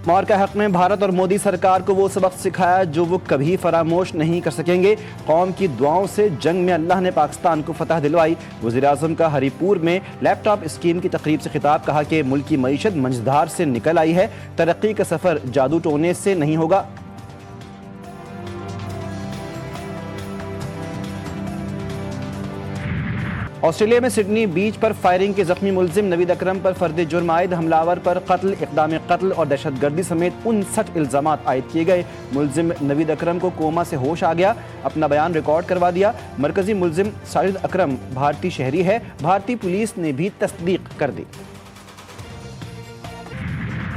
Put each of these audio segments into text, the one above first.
मौर के हक में भारत और मोदी सरकार को वो सबक सिखाया जो वो कभी फरामोश नहीं कर सकेंगे। कौम की दुआओं से जंग में अल्लाह ने पाकिस्तान को फतह दिलवाई। वज़ीर-ए-आज़म का हरीपुर में लैपटॉप स्कीम की तकरीब से खिताब। कहा कि मुल्क की मईशत मंझधार से निकल आई है, तरक्की का सफ़र जादू टोने से नहीं होगा। ऑस्ट्रेलिया में सिडनी बीच पर फायरिंग के जख्मी मुलजिम नवीद अकरम पर फर्द जुर्म आयद। हमलावर पर कत्ल, इक़दाम कत्ल और दहशतगर्दी समेत 59 इल्ज़ामात आयद किए गए। मुलजिम नवीद अकरम को कोमा से होश आ गया, अपना बयान रिकॉर्ड करवा दिया। मरकजी मुलजिम साजिद अकरम भारतीय शहरी है, भारतीय पुलिस ने भी तस्दीक कर दी।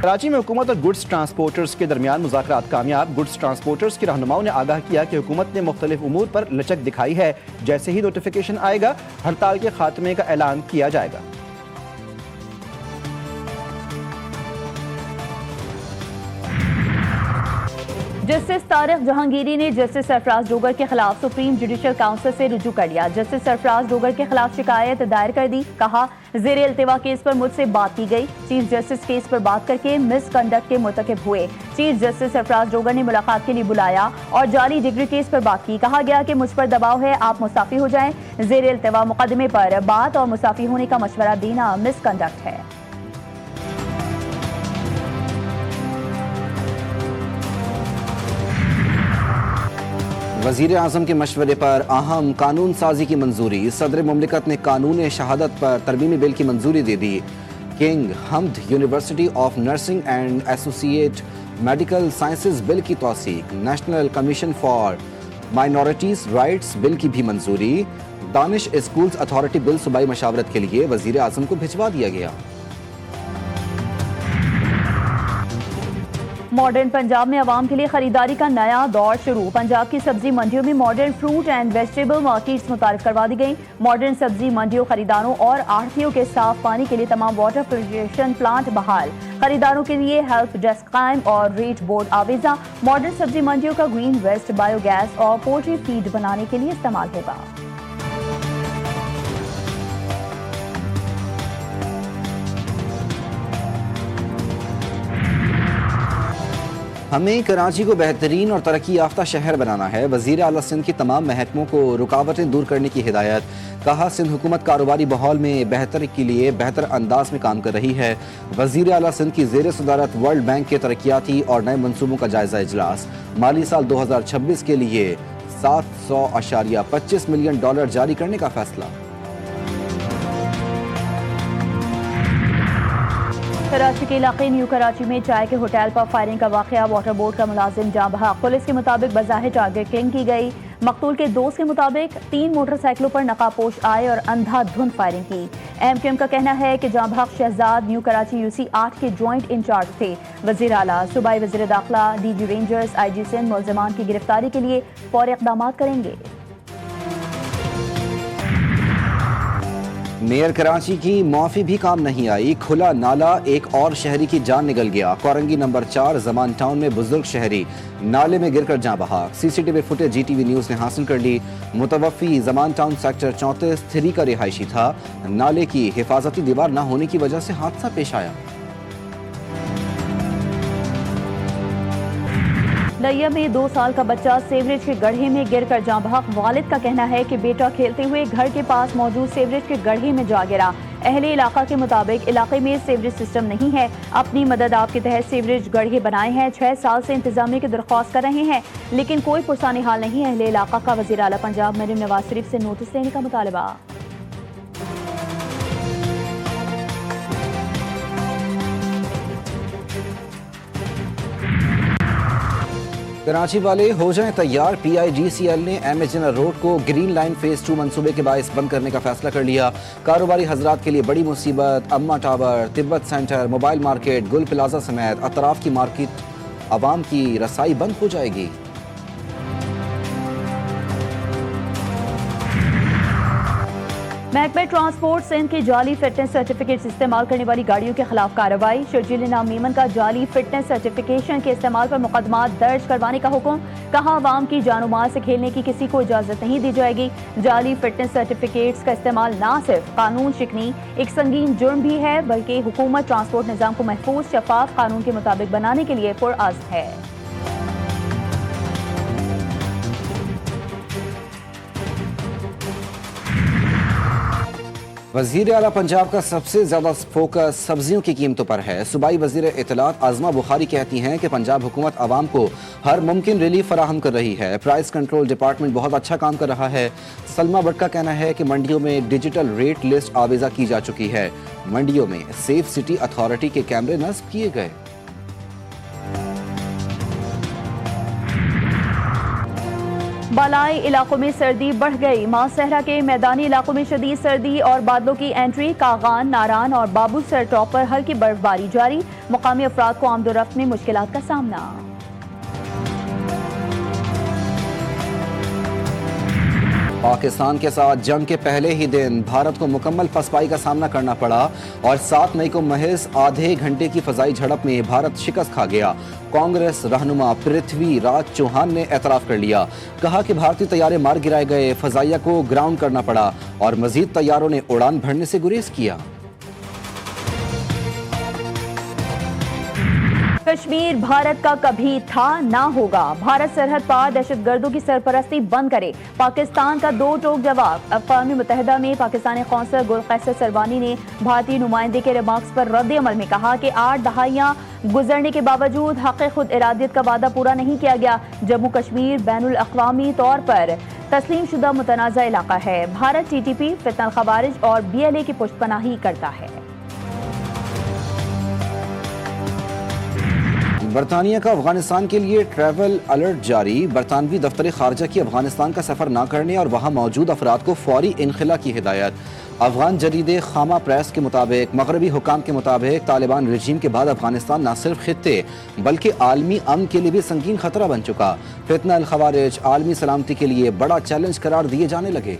कराची में हुकूमत और गुड्स ट्रांसपोर्टर्स के दरमियान मुज़ाकरात कामयाब। गुड्स ट्रांसपोर्टर्स के रहनुमाओं ने आगाह किया कि हुकूमत ने मुख्तलिफ उमूर पर लचक दिखाई है। जैसे ही नोटिफिकेशन आएगा, हड़ताल के खात्मे का ऐलान किया जाएगा। जस्टिस तारिक जहांगीरी ने जस्टिस सरफराज डोगर के खिलाफ सुप्रीम जुडिशल काउंसिल से रुजू कर लिया। जस्टिस सरफराज डोगर के खिलाफ शिकायत दायर कर दी। कहा, ज़ेरे इल्तिवा केस पर मुझसे बात की गई। चीफ जस्टिस केस पर बात करके मिसकंडक्ट के मुर्तकिब हुए। चीफ जस्टिस सरफराज डोगर ने मुलाकात के लिए बुलाया और जाली डिग्री केस पर बात की। कहा गया कि मुझ पर दबाव है, आप मुस्ताफी हो जाएं। ज़ेरे इल्तिवा मुकदमे पर बात और मुस्ताफी होने का मशवरा देना मिसकंडक्ट है। वज़ीर आज़म के मशवरे पर अहम कानून साजी की मंजूरी। सदर मुमलिकत ने कानून शहादत पर तरमीमी बिल की मंजूरी दे दी। King Hamad University of Nursing and Associate Medical Sciences bill की तौसीक। National Commission for Minorities Rights bill की भी मंजूरी। दानिश स्कूल्स अथॉरिटी बिल सूबाई मशावरत के लिए वज़ीर आज़म को भिजवा दिया गया। मॉडर्न पंजाब में आवाम के लिए खरीदारी का नया दौर शुरू। पंजाब की सब्जी मंडियों में modern fruit and vegetable markets मुतारिफ करवा दी गई। मॉडर्न सब्जी मंडियों, खरीदारों और आढ़तियों के साफ पानी के लिए तमाम वाटर प्यूरिफिकेशन प्लांट बहाल। खरीदारों के लिए हेल्प डेस्क कायम और रेट बोर्ड आवेजा। मॉडर्न सब्जी मंडियों का ग्रीन वेस्ट बायोगैस और पोल्ट्री फीड बनाने के लिए इस्तेमाल होगा। हमें कराची को बेहतरीन और तरक्की याफ्ता शहर बनाना है। वज़ीर आला सिंध की तमाम महकमों को रुकावटें दूर करने की हिदायत। कहा, सिंध हुकूमत कारोबारी माहौल में बेहतर के लिए बेहतर अंदाज में काम कर रही है। वज़ीर आला सिंध की ज़ेर सदारत वर्ल्ड बैंक के तरक्याती और नए मनसूबों का जायजा इजलास। माली साल 2026 के लिए $700.25 मिलियन जारी करने का फैसला। कराची के इलाके न्यू कराची में चाय के होटल पर फायरिंग का वाकया। वाटर बोर्ड का मुलाजिम जाँ बहक। पुलिस के मुताबिक बज़ाहिर टारगेटिंग की गई। मकतूल के दोस्त के मुताबिक 3 मोटरसाइकिलों पर नकाबपोश आए और अंधाधुंध फायरिंग की। एमक्यूएम का कहना है कि जाँ बहक शहजाद न्यू कराची UC 8 के ज्वाइंट इंचार्ज थे। वज़ीर आला, सूबाई वज़ीर दाखिला, DG रेंजर्स, IG सिंध मुलज़मान की गिरफ्तारी के लिए फौरी इक़दामात करेंगे। मेयर कराची की माफी भी काम नहीं आई। खुला नाला, एक और शहरी की जान निकल गया। कोरंगी नंबर 4 जमान टाउन में बुजुर्ग शहरी नाले में गिरकर जाँ बहा। CCTV फुटेज GTV न्यूज़ ने हासिल कर ली। मुतवफ़ी जमान टाउन सेक्टर 34-3 का रिहायशी था। नाले की हिफाजती दीवार न होने की वजह से हादसा पेश आया। लिया में 2 साल का बच्चा सीवरेज के गड्ढे में गिरकर जाँ बहक। वालिद का कहना है कि बेटा खेलते हुए घर के पास मौजूद सीवरेज के गड्ढे में जा गिरा। अहले इलाका के मुताबिक इलाके में सीवरेज सिस्टम नहीं है। अपनी मदद आपके तहत सीवरेज गड्ढे बनाए हैं। 6 साल से इंतजामिया की दरख्वास्त कर रहे हैं, लेकिन कोई पुरसानी हाल नहीं है। अहले इलाका का वज़ीर आला पंजाब मरीम नवाज शरीफ से नोटिस लेने का मुतालबा। कराची वाले हो जाएं तैयार। PIGCL ने MH रोड को ग्रीन लाइन फेज 2 मंसूबे के बायस बंद करने का फैसला कर लिया। कारोबारी हजरात के लिए बड़ी मुसीबत। अम्मा tower, Tibet centre, mobile market, गुल प्लाजा समेत अतराफ की मार्केट आवाम की रसाई बंद हो जाएगी। महकमे ट्रांसपोर्ट सिंध की जाली फिटनेस सर्टिफिकेट इस्तेमाल करने वाली गाड़ियों के खिलाफ कार्रवाई। शर्जील इनाम मीमन का जाली फिटनेस सर्टिफिकेशन के इस्तेमाल पर मुकदमा दर्ज करवाने का हुक्म। कहा, अवाम की जानो माल से खेलने की किसी को इजाजत नहीं दी जाएगी। जाली फिटनेस सर्टिफिकेट्स का इस्तेमाल न सिर्फ कानून शिकनी एक संगीन जुर्म भी है, बल्कि हुकूमत ट्रांसपोर्ट निजाम को महफूज, शफाफ, कानून के मुताबिक बनाने के लिए पुरअज़्म है। वज़ीर आला पंजाब का सबसे ज्यादा फोकस सब्जियों की कीमतों पर है। सूबाई वज़ीर इत्तलात आज़मा बुखारी कहती हैं कि पंजाब हुकूमत आवाम को हर मुमकिन रिलीफ फराहम कर रही है। प्राइस कंट्रोल डिपार्टमेंट बहुत अच्छा काम कर रहा है। सलमा भट्ट का कहना है कि मंडियों में डिजिटल रेट लिस्ट आवेजा की जा चुकी है। मंडियों में सेफ सिटी अथॉरिटी के कैमरे नस्ब किए गए। बालाई इलाकों में सर्दी बढ़ गई। मासहरा के मैदानी इलाकों में शदीद सर्दी और बादलों की एंट्री। कागान, नारान और बाबूसर टॉप पर हल्की बर्फबारी जारी। मुकामी अफराद को आमदोरफ्त में मुश्किलात का सामना। पाकिस्तान के साथ जंग के पहले ही दिन भारत को मुकम्मल फसपाई का सामना करना पड़ा और 7 मई को महज आधे घंटे की फजाई झड़प में भारत शिकस्त खा गया। कांग्रेस रहनुमा पृथ्वी राज चौहान ने एतराफ कर लिया। कहा कि भारतीय तैयारे मार गिराए गए, फजाइया को ग्राउंड करना पड़ा और मजीद तैयारों ने उड़ान भरने से गुरेज किया। कश्मीर भारत का कभी था ना होगा। भारत सरहद पार दहशतगर्दों की सरपरस्ती बंद करे। पाकिस्तान का दो टोक जवाब। अक़वाम मुत्तहिदा में पाकिस्तानी कौंसल गुलक़ैसर सरवानी ने भारतीय नुमाइंदे के रिमार्क्स पर रद्द अमल में कहा कि 8 दहाइयां गुजरने के बावजूद हक़ खुद इरादियत का वादा पूरा नहीं किया गया। जम्मू कश्मीर बैनुल अक़वामी तौर पर तस्लीम शुदा मुतनाज़ा इलाका है। भारत TTP, फितनल ख़वारिज और BLA की पुष्टपनाही करता है। बरतानिया का अफगानिस्तान के लिए ट्रैवल अलर्ट जारी। बरतानवी दफ्तर खारजा की अफगानिस्तान का सफर न करने और वहां मौजूद अफराद को फौरी इनखला की हिदायत। अफगान जरीदे खामा प्रेस के मुताबिक मगरबी हुकाम के मुताबिक तालिबान रजीम के बाद अफगानिस्तान न सिर्फ खित्ते बल्कि आलमी अमन के लिए भी संगीन खतरा बन चुका। फितना अल खवारिज आलमी सलामती के लिए बड़ा चैलेंज करार दिए जाने लगे।